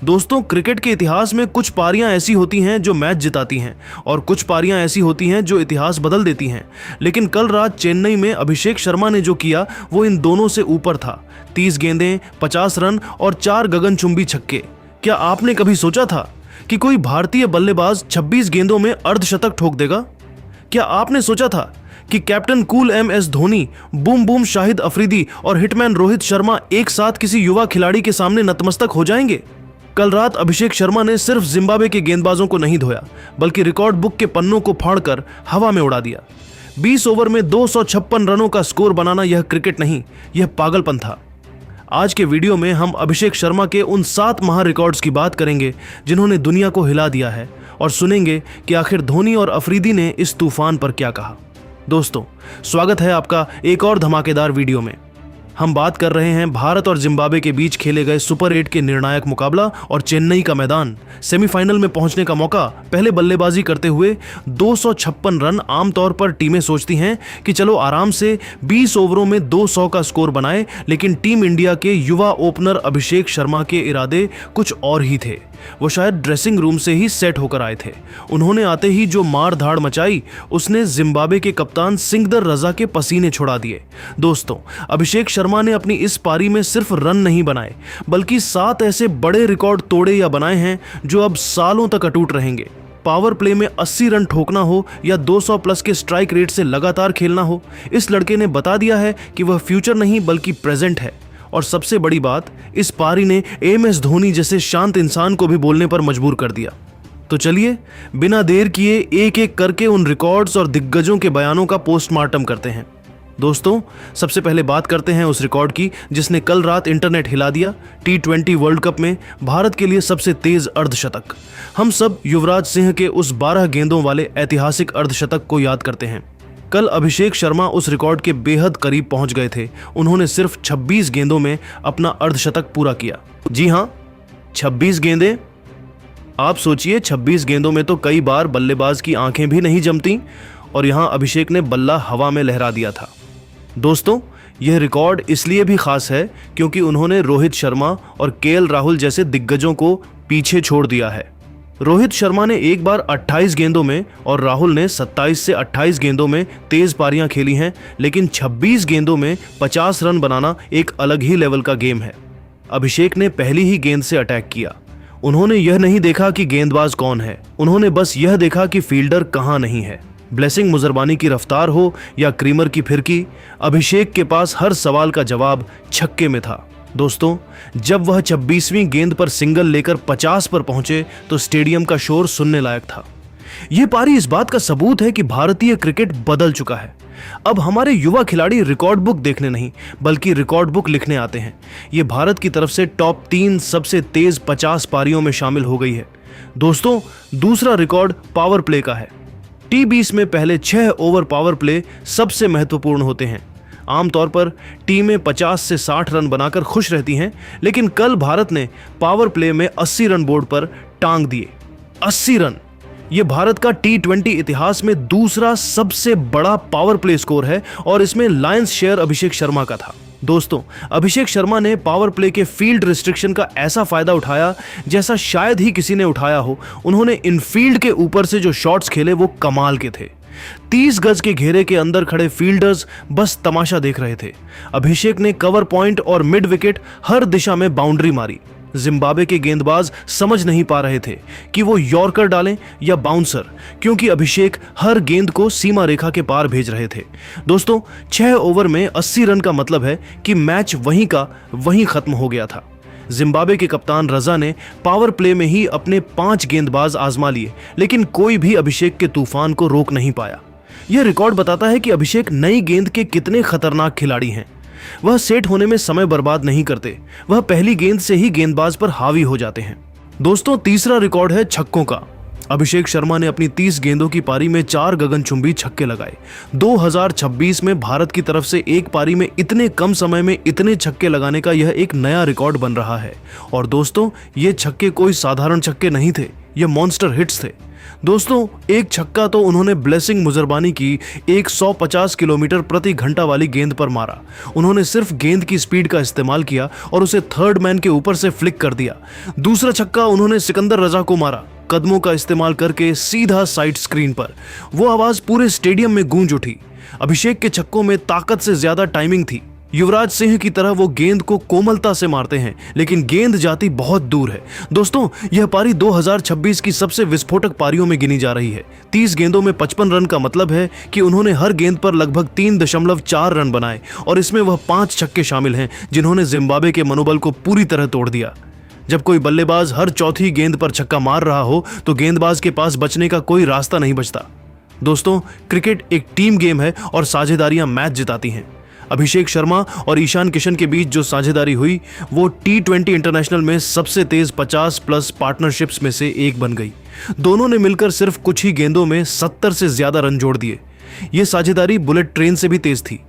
दोस्तों, क्रिकेट के इतिहास में कुछ पारियां ऐसी होती हैं जो मैच जिताती हैं और कुछ पारियां ऐसी होती हैं जो इतिहास बदल देती हैं। लेकिन कल रात चेन्नई में अभिषेक शर्मा ने जो किया वो इन दोनों से ऊपर था। 30 गेंदें, 50 रन और 4 गगनचुंबी छक्के। क्या आपने कभी सोचा था कि कोई भारतीय बल्लेबाज 26 गेंदों में अर्धशतक ठोक देगा? क्या आपने सोचा था कि captain cool MS Dhoni, boom boom Shahid Afridi और हिटमैन रोहित शर्मा एक साथ किसी युवा खिलाड़ी के सामने नतमस्तक हो जाएंगे? कल रात अभिषेक शर्मा ने सिर्फ जिम्बाब्वे के गेंदबाजों को नहीं धोया, बल्कि रिकॉर्ड बुक के पन्नों को फाड़कर हवा में उड़ा दिया। 20 ओवर में 256 रनों का स्कोर बनाना यह क्रिकेट नहीं, यह पागलपन था। आज के वीडियो में हम अभिषेक शर्मा के उन 7 महा रिकॉर्ड्स की बात करेंगे जिन्होंने दुनिया को हिला दिया है, और सुनेंगे कि आखिर धोनी और अफरीदी ने इस तूफान पर क्या कहा। दोस्तों, स्वागत है आपका एक और धमाकेदार वीडियो में। हम बात कर रहे हैं भारत और जिम्बाब्वे के बीच खेले गए सुपर 8 के निर्णायक मुकाबला और चेन्नई का मैदान। सेमीफाइनल में पहुंचने का मौका। पहले बल्लेबाजी करते हुए 256 रन। आमतौर पर टीमें सोचती हैं कि चलो आराम से 20 ओवरों में 200 का स्कोर बनाए, लेकिन टीम इंडिया के युवा ओपनर अभिषेक शर्मा के इरादे कुछ और ही थे। वो शायद ड्रेसिंग रूम से ही सेट होकर आए थे। उन्होंने आते ही जो मार धाड़ मचाई, उसने जिम्बाब्वे के कप्तान सिकंदर रजा के पसीने छुड़ा दिए। दोस्तों, अभिषेक शर्मा ने अपनी इस पारी में सिर्फ रन नहीं बनाए, बल्कि 7 ऐसे बड़े रिकॉर्ड तोड़े या बनाए हैं जो अब सालों तक अटूट रहेंगे। पावर प्ले में 80 रन ठोकना हो या 200 प्लस के स्ट्राइक रेट से लगातार खेलना हो, इस लड़के ने बता दिया है कि वह फ्यूचर नहीं बल्कि प्रेजेंट है। और सबसे बड़ी बात, इस पारी ने MS धोनी जैसे शांत इंसान को भी बोलने पर मजबूर कर दिया। तो चलिए बिना देर किए एक एक करके उन रिकॉर्ड्स और दिग्गजों के बयानों का पोस्टमार्टम करते हैं। दोस्तों, सबसे पहले बात करते हैं उस रिकॉर्ड की जिसने कल रात इंटरनेट हिला दिया। T20 वर्ल्ड कप में भारत के लिए सबसे तेज अर्धशतक। हम सब युवराज सिंह के उस 12 गेंदों वाले ऐतिहासिक अर्धशतक को याद करते हैं। कल अभिषेक शर्मा उस रिकॉर्ड के बेहद करीब पहुंच गए थे। उन्होंने सिर्फ 26 गेंदों में अपना अर्धशतक पूरा किया। जी हां, 26 गेंदें। आप सोचिए, 26 गेंदों में तो कई बार बल्लेबाज की आंखें भी नहीं जमती, और यहां अभिषेक ने बल्ला हवा में लहरा दिया था। दोस्तों, यह रिकॉर्ड इसलिए भी खास है क्योंकि उन्होंने रोहित शर्मा और KL राहुल जैसे दिग्गजों को पीछे छोड़ दिया है। रोहित शर्मा ने एक बार 28 गेंदों में और राहुल ने 27 से 28 गेंदों में तेज पारियां खेली हैं, लेकिन 26 गेंदों में 50 रन बनाना एक अलग ही लेवल का गेम है। अभिषेक ने पहली ही गेंद से अटैक किया। उन्होंने यह नहीं देखा कि गेंदबाज कौन है, उन्होंने बस यह देखा कि फील्डर कहां नहीं है। ब्लेसिंग मुजरबानी की रफ्तार हो या क्रीमर की फिरकी, अभिषेक के पास हर सवाल का जवाब छक्के में था। दोस्तों, जब वह 26वीं गेंद पर सिंगल लेकर 50 पर पहुंचे तो स्टेडियम का शोर सुनने लायक था। यह पारी इस बात का सबूत है कि भारतीय क्रिकेट बदल चुका है। अब हमारे युवा खिलाड़ी रिकॉर्ड बुक देखने नहीं बल्कि रिकॉर्ड बुक लिखने आते हैं। यह भारत की तरफ से टॉप 3 सबसे तेज 50 पारियों में शामिल हो गई है। दोस्तों, दूसरा रिकॉर्ड पावर प्ले का है। T20 में पहले 6 ओवर पावर प्ले सबसे महत्वपूर्ण होते हैं। आमतौर पर टीमें 50 से 60 रन बनाकर खुश रहती हैं, लेकिन कल भारत ने पावर प्ले में 80 रन बोर्ड पर टांग दिए। 80 रन, यह भारत का T20 इतिहास में दूसरा सबसे बड़ा पावर प्ले स्कोर है, और इसमें लायंस शेयर अभिषेक शर्मा का था। दोस्तों, अभिषेक शर्मा ने पावर प्ले के फील्ड रिस्ट्रिक्शन का ऐसा फायदा उठाया जैसा शायद ही किसी ने उठाया हो। उन्होंने इनफील्ड के ऊपर से जो शॉट्स खेले वो कमाल के थे। 30 गज के घेरे के अंदर खड़े फील्डर्स बस तमाशा देख रहे थे। अभिषेक ने कवर पॉइंट और मिड विकेट हर दिशा में बाउंड्री मारी। जिम्बाब्वे के गेंदबाज समझ नहीं पा रहे थे कि वो यॉर्कर डालें या बाउंसर, क्योंकि अभिषेक हर गेंद को सीमा रेखा के पार भेज रहे थे। दोस्तों, 6 ओवर में 80 रन का मतलब है कि मैच वहीं का वहीं खत्म हो गया था। जिम्बाब्वे के कप्तान रजा ने पावर प्ले में ही अपने 5 गेंदबाज आजमा लिए, लेकिन कोई भी अभिषेक के तूफान को रोक नहीं पाया। यह रिकॉर्ड बताता है कि अभिषेक नई गेंद के कितने खतरनाक खिलाड़ी हैं। वह सेट होने में समय बर्बाद नहीं करते, वह पहली गेंद से ही गेंदबाज पर हावी हो जाते हैं। दोस्तों, तीसरा रिकॉर्ड है छक्कों का। अभिषेक शर्मा ने अपनी 30 गेंदों की पारी में 4 गगनचुंबी छक्के लगाए। 2026 में भारत की तरफ से एक पारी में इतने कम समय में इतने छक्के लगाने का यह एक नया रिकॉर्ड बन रहा है। और दोस्तों, ये छक्के कोई साधारण छक्के नहीं थे, ये मॉन्स्टर हिट्स थे। दोस्तों, एक छक्का तो उन्होंने ब्लेसिंग मुजरबानी की 150 किलोमीटर प्रति घंटा वाली गेंद पर मारा। उन्होंने सिर्फ गेंद की स्पीड का इस्तेमाल किया और उसे थर्ड मैन के ऊपर से फ्लिक कर दिया। दूसरा छक्का उन्होंने सिकंदर रजा को मारा, कदमों का इस्तेमाल करके सीधा साइड स्क्रीन पर। वो आवाज पूरे स्टेडियम में गूंज उठी। अभिषेक के छक्कों में ताकत से ज्यादा टाइमिंग थी। युवराज सिंह की तरह वो गेंद को कोमलता से मारते हैं, लेकिन गेंद जाती बहुत दूर है। दोस्तों, यह पारी 2026 की सबसे विस्फोटक पारियों में गिनी जा रही है। 30 गेंदों में 55 रन का मतलब है कि उन्होंने हर गेंद पर लगभग 3.4 रन बनाए और इसमें वह 5 छक्के शामिल हैं जिन्होंने जिम्बाब्वे के मनोबल को पूरी तरह तोड़ दिया। जब कोई बल्लेबाज हर चौथी गेंद पर छक्का मार रहा हो तो गेंदबाज के पास बचने का कोई रास्ता नहीं बचता। दोस्तों, क्रिकेट एक टीम गेम है और साझेदारियां मैच जिताती हैं। अभिषेक शर्मा और ईशान किशन के बीच जो साझेदारी हुई वो T20 इंटरनेशनल में सबसे तेज 50+ पार्टनरशिप्स में से एक बन गई। दोनों ने मिलकर सिर्फ कुछ ही गेंदों में 70 से ज्यादा रन जोड़ दिए। ये साझेदारी बुलेट ट्रेन से भी तेज थी।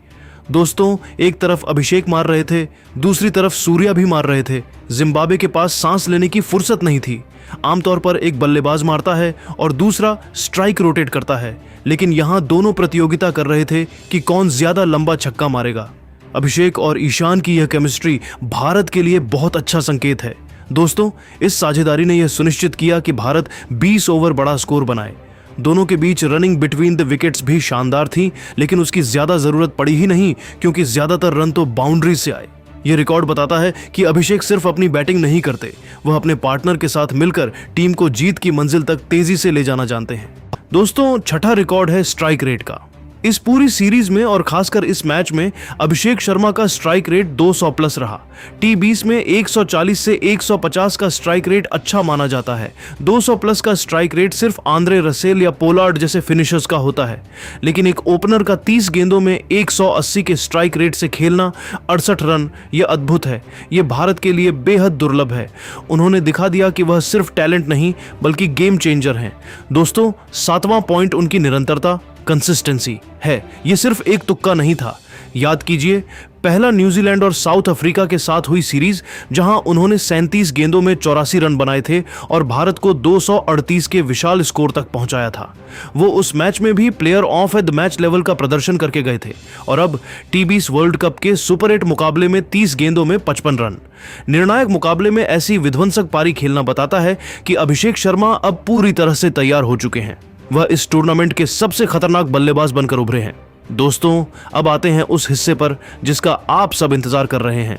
दोस्तों, एक तरफ अभिषेक मार रहे थे, दूसरी तरफ सूर्या भी मार रहे थे। जिम्बाब्वे के पास सांस लेने की फुर्सत नहीं थी। आमतौर पर एक बल्लेबाज मारता है और दूसरा स्ट्राइक रोटेट करता है, लेकिन यहां दोनों प्रतियोगिता कर रहे थे कि कौन ज्यादा लंबा छक्का मारेगा। अभिषेक और ईशान की यह केमिस्ट्री भारत के लिए बहुत अच्छा संकेत है। दोस्तों, इस साझेदारी ने यह सुनिश्चित किया कि भारत 20 ओवर बड़ा स्कोर बनाए। दोनों के बीच रनिंग बिटवीन द विकेट्स भी शानदार थी, लेकिन उसकी ज्यादा जरूरत पड़ी ही नहीं क्योंकि ज्यादातर रन तो बाउंड्री से आए। यह रिकॉर्ड बताता है कि अभिषेक सिर्फ अपनी बैटिंग नहीं करते, वह अपने पार्टनर के साथ मिलकर टीम को जीत की मंजिल तक तेजी से ले जाना जानते हैं। दोस्तों, छठा रिकॉर्ड है स्ट्राइक रेट का। इस पूरी सीरीज में और खासकर इस मैच में अभिषेक शर्मा का स्ट्राइक रेट 200+ रहा। T20 में 140 से 150 का स्ट्राइक रेट अच्छा माना जाता है। 200+ का स्ट्राइक रेट सिर्फ आंद्रे रसेल या पोलार्ड जैसे फिनिशर्स का होता है, लेकिन एक ओपनर का 30 गेंदों में 180 के स्ट्राइक रेट से खेलना 68 रन, यह अद्भुत है। यह भारत के लिए बेहद दुर्लभ है। उन्होंने दिखा दिया कि वह सिर्फ टैलेंट नहीं बल्कि गेम चेंजर हैं। दोस्तों, 7वां पॉइंट उनकी निरंतरता, कंसिस्टेंसी है। यह सिर्फ एक तुक्का नहीं था। याद कीजिए, पहला न्यूजीलैंड और साउथ अफ्रीका के साथ हुई सीरीज जहां उन्होंने 37 गेंदों में 84 रन बनाए थे और भारत को 238 के विशाल स्कोर तक पहुंचाया था। वो उस मैच में भी player of the match level का प्रदर्शन करके गए थे और अब T20 वर्ल्ड कप के सुपर 8 मुकाबले में 30 गेंदों में 55 रन। निर्णायक मुकाबले में ऐसी विध्वंसक पारी खेलना बताता है कि अभिषेक शर्मा अब पूरी तरह से तैयार हो चुके हैं। वह इस टूर्नामेंट के सबसे खतरनाक बल्लेबाज बनकर उभरे हैं। दोस्तों, अब आते हैं उस हिस्से पर जिसका आप सब इंतजार कर रहे हैं।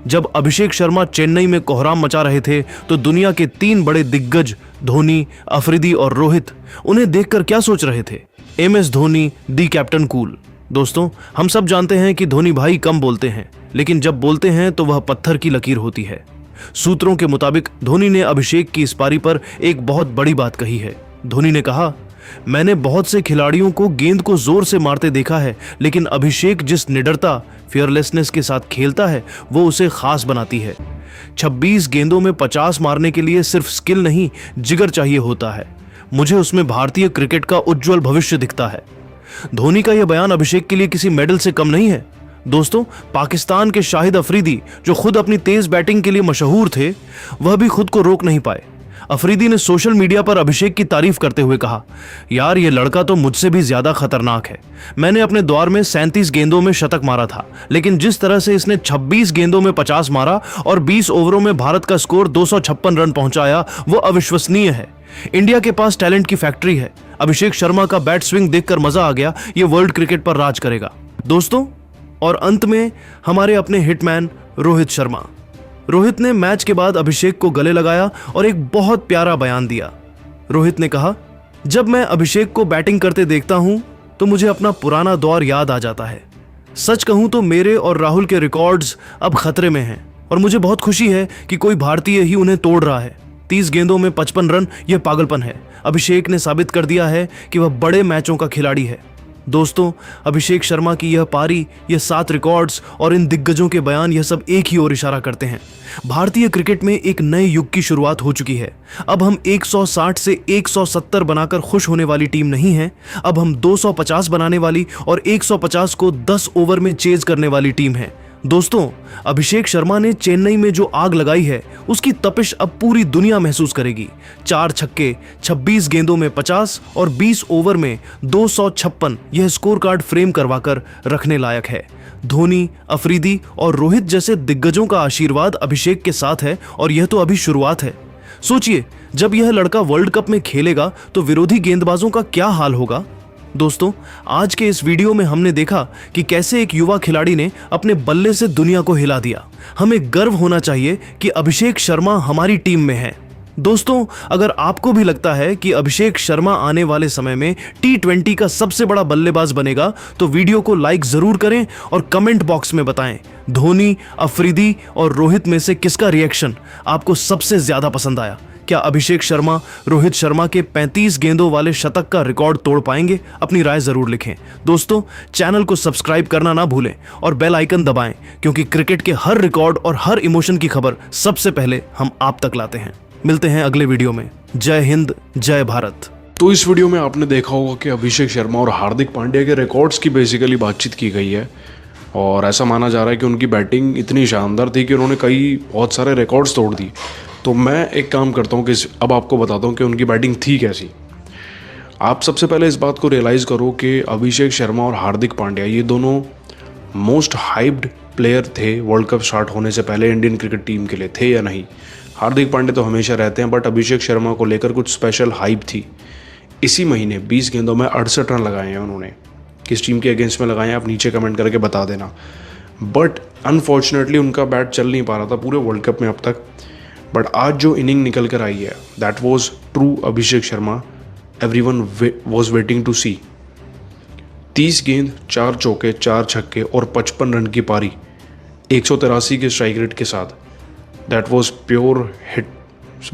जब अभिषेक शर्मा चेन्नई में कोहराम मचा रहे थे तो दुनिया के 3 बड़े दिग्गज धोनी, अफरीदी और रोहित उन्हें देखकर क्या सोच रहे थे? MS धोनी, दी कैप्टन कूल। दोस्तों, हम सब जानते हैं कि धोनी भाई कम बोलते हैं, लेकिन जब बोलते हैं तो वह पत्थर की लकीर होती है। सूत्रों के मुताबिक धोनी ने अभिषेक की इस पारी पर एक बहुत बड़ी बात कही है। धोनी ने कहा, मैंने बहुत से खिलाड़ियों को गेंद को जोर से मारते देखा है, लेकिन अभिषेक जिस निडरता, फियरलेसनेस के साथ खेलता है वो उसे खास बनाती है। 26 गेंदों में 50 मारने के लिए सिर्फ स्किल नहीं, जिगर चाहिए होता है। मुझे उसमें भारतीय क्रिकेट का उज्जवल भविष्य दिखता है। धोनी का यह बयान अभिषेक के लिए किसी मेडल से कम नहीं है। दोस्तों, पाकिस्तान के शाहिद अफरीदी, जो खुद अपनी तेज बैटिंग के लिए मशहूर थे, वह भी खुद को रोक नहीं पाए। अफरीदी ने सोशल मीडिया पर अभिषेक की तारीफ करते हुए कहा, यार ये लड़का तो मुझसे भी ज्यादा खतरनाक है। मैंने अपने दौर में 37 गेंदों में शतक मारा था, लेकिन जिस तरह से इसने 26 गेंदों में 50 मारा और 20 ओवरों में भारत का स्कोर 256 रन पहुंचाया, वो अविश्वसनीय है। इंडिया के पास टैलेंट की फैक्ट्री है। अभिषेक शर्मा का बैट स्विंग देखकर मजा आ गया। ये वर्ल्ड क्रिकेट पर राज करेगा। दोस्तों, और अंत में हमारे अपने हिटमैन रोहित शर्मा। रोहित ने मैच के बाद अभिषेक को गले लगाया और एक बहुत प्यारा बयान दिया। रोहित ने कहा, जब मैं अभिषेक को बैटिंग करते देखता हूं तो मुझे अपना पुराना दौर याद आ जाता है। सच कहूं तो मेरे और राहुल के रिकॉर्ड्स अब खतरे में हैं और मुझे बहुत खुशी है कि कोई भारतीय ही उन्हें तोड़ रहा है। 30 गेंदों में 55 रन, यह पागलपन है। अभिषेक ने साबित कर दिया है कि वह बड़े मैचों का खिलाड़ी है। दोस्तों, अभिषेक शर्मा की यह पारी, यह 7 रिकॉर्ड्स और इन दिग्गजों के बयान, यह सब एक ही ओर इशारा करते हैं। भारतीय क्रिकेट में एक नए युग की शुरुआत हो चुकी है। अब हम 160 से 170 बनाकर खुश होने वाली टीम नहीं है। अब हम 250 बनाने वाली और 150 को 10 ओवर में चेज करने वाली टीम है। दोस्तों, अभिषेक शर्मा ने चेन्नई में जो आग लगाई है उसकी तपिश अब पूरी दुनिया महसूस करेगी। 4 छक्के, 26 गेंदों में 50 और 20 ओवर में 256 यह स्कोर कार्ड फ्रेम करवाकर रखने लायक है। धोनी, अफरीदी और रोहित जैसे दिग्गजों का आशीर्वाद अभिषेक के साथ है और यह तो अभी शुरुआत है। सोचिए, जब यह लड़का वर्ल्ड कप में खेलेगा तो विरोधी गेंदबाजों का क्या हाल होगा। दोस्तों, आज के इस वीडियो में हमने देखा कि कैसे एक युवा खिलाड़ी ने अपने बल्ले से दुनिया को हिला दिया। हमें गर्व होना चाहिए कि अभिषेक शर्मा हमारी टीम में है। दोस्तों, अगर आपको भी लगता है कि अभिषेक शर्मा आने वाले समय में T20 का सबसे बड़ा बल्लेबाज बनेगा तो वीडियो को लाइक जरूर करें और कमेंट बॉक्स में बताएं धोनी, अफरीदी और रोहित में से किसका रिएक्शन आपको सबसे ज्यादा पसंद आया। क्या अभिषेक शर्मा रोहित शर्मा के 35 गेंदों वाले शतक का रिकॉर्ड तोड़ पाएंगे? अपनी राय जरूर लिखें। दोस्तों, चैनल को सब्सक्राइब करना ना भूलें और बेल आइकन दबाएं, क्योंकि क्रिकेट के हर रिकॉर्ड और हर इमोशन की खबर सबसे पहले हम आप तक लाते हैं। मिलते हैं अगले वीडियो में। जय हिंद, जय भारत। तो इस वीडियो में आपने देखा होगा कि अभिषेक शर्मा और हार्दिक पांड्या के रिकॉर्ड्स की बेसिकली बातचीत की गई है और ऐसा माना जा रहा है कि उनकी बैटिंग इतनी शानदार थी कि उन्होंने बहुत सारे रिकॉर्ड्स तोड़ दिए। तो मैं एक काम करता हूँ कि अब आपको बताता हूँ कि उनकी बैटिंग थी कैसी। आप सबसे पहले इस बात को रियलाइज़ करो कि अभिषेक शर्मा और हार्दिक पांड्या ये दोनों मोस्ट हाइप्ड प्लेयर थे वर्ल्ड कप स्टार्ट होने से पहले इंडियन क्रिकेट टीम के लिए, थे या नहीं। हार्दिक पांड्या तो हमेशा रहते हैं, बट अभिषेक शर्मा को लेकर कुछ स्पेशल हाइप थी। इसी महीने 20 गेंदों में 68 रन लगाए हैं उन्होंने। किस टीम के अगेंस्ट में लगाए हैं आप नीचे कमेंट करके बता देना। बट अनफॉर्चुनेटली उनका बैट चल नहीं पा रहा था पूरे वर्ल्ड कप में अब तक। बट आज जो इनिंग निकल कर आई है, that was true Abhishek Sharma. Everyone was waiting to see. 30 गेंद, 4 चौके, 4 छक्के और 55 रन की पारी 183 के स्ट्राइक रेट के साथ। That was pure hit.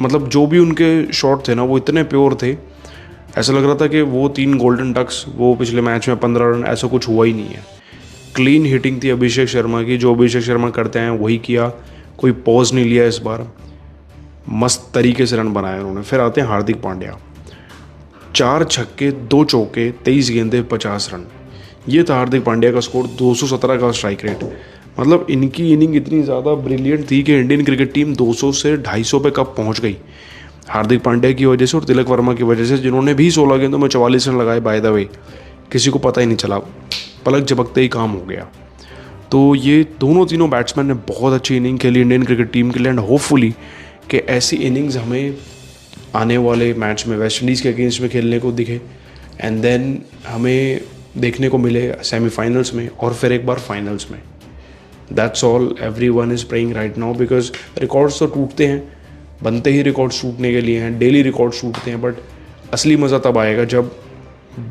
मतलब जो भी उनके शॉट थे ना वो इतने प्योर थे, ऐसा लग रहा था कि वो 3 गोल्डन डक्स, वो पिछले मैच में 15 रन, ऐसा कुछ हुआ ही नहीं है। क्लीन हिटिंग थी अभिषेक शर्मा की। जो अभिषेक शर्मा करते हैं वही किया, कोई पॉज नहीं लिया इस बार। मस्त तरीके से रन बनाए उन्होंने। फिर आते हैं हार्दिक पांड्या। 4 छक्के, 2 चौके, 23 गेंदे, 50 रन। ये था हार्दिक पांड्या का स्कोर। 217 का स्ट्राइक रेट। मतलब इनकी इनिंग इतनी ज़्यादा ब्रिलियंट थी कि इंडियन क्रिकेट टीम 200 से 250 पे कब पहुंच गई। हार्दिक पांड्या की वजह से और तिलक वर्मा की वजह से, जिन्होंने भी 16 गेंदों में 44 रन लगाए। बाय द वे, किसी को पता ही नहीं चला, पलक झपकते ही काम हो गया। तो ये तीनों बैट्समैन ने बहुत अच्छी इनिंग खेली इंडियन क्रिकेट टीम के लिए। एंड होपफुली कि ऐसी इनिंग्स हमें आने वाले मैच में वेस्ट इंडीज़ के अगेंस्ट में खेलने को दिखे, एंड देन हमें देखने को मिले सेमीफाइनल्स में और फिर एक बार फाइनल्स में। That's all everyone is praying right now, because records तो टूटते हैं, बनते ही रिकॉर्ड्स टूटने के लिए हैं, डेली रिकॉर्ड्स टूटते हैं। बट असली मज़ा तब आएगा जब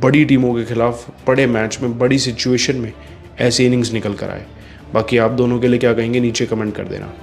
बड़ी टीमों के खिलाफ बड़े मैच में, बड़ी सिचुएशन में ऐसी इनिंग्स निकल कर आए। बाकी आप दोनों के लिए क्या कहेंगे नीचे कमेंट कर देना।